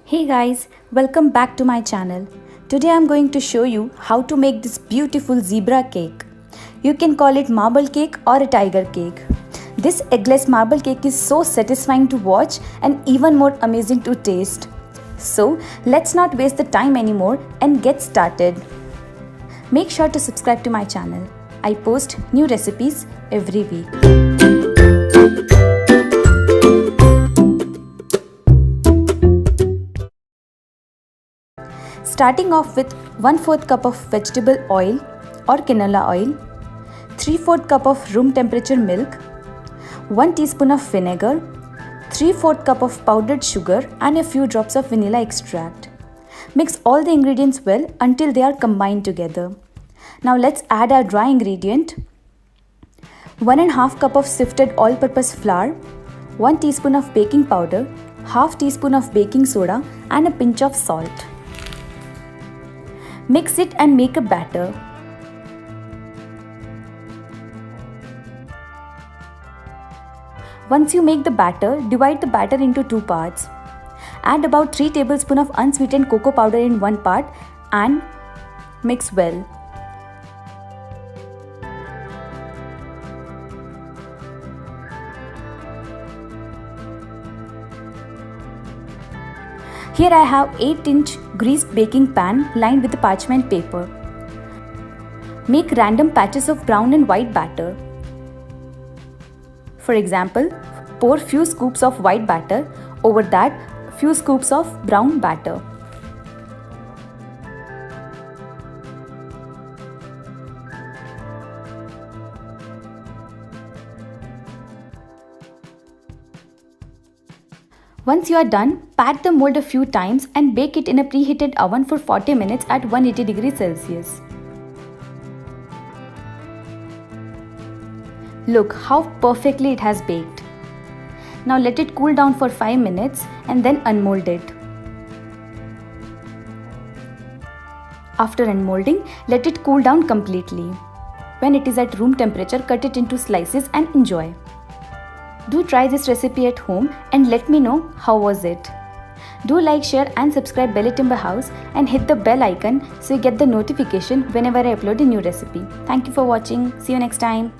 Hey guys, welcome back to my channel. Today I'm going to show you how to make this beautiful zebra cake. You can call it marble cake or a tiger cake. This eggless marble cake is so satisfying to watch and even more amazing to taste. So let's not waste the time anymore and get started. Make sure to subscribe to my channel. I post new recipes every week. Starting off with 1/4 cup of vegetable oil or canola oil, 3/4 cup of room temperature milk, 1 teaspoon of vinegar, 3/4 cup of powdered sugar and a few drops of vanilla extract. Mix all the ingredients well until they are combined together. Now let's add our dry ingredient. 1/2 cup of sifted all-purpose flour, 1 teaspoon of baking powder, half teaspoon of baking soda and a pinch of salt. Mix it and make a batter. Once you make the batter, divide the batter into 2 parts. Add about 3 tablespoons of unsweetened cocoa powder in one part and mix well. Here I have 8-inch greased baking pan lined with parchment paper. Make random patches of brown and white batter. For example, pour few scoops of white batter, over that few scoops of brown batter. Once you are done, pat the mold a few times and bake it in a preheated oven for 40 minutes at 180 degrees Celsius. Look how perfectly it has baked. Now let it cool down for 5 minutes and then unmold it. After unmolding, let it cool down completely. When it is at room temperature, cut it into slices and enjoy. Do try this recipe at home and let me know how was it. Do like, share and subscribe bellytimberhouse and hit the bell icon so you get the notification whenever I upload a new recipe. Thank you for watching. See you next time.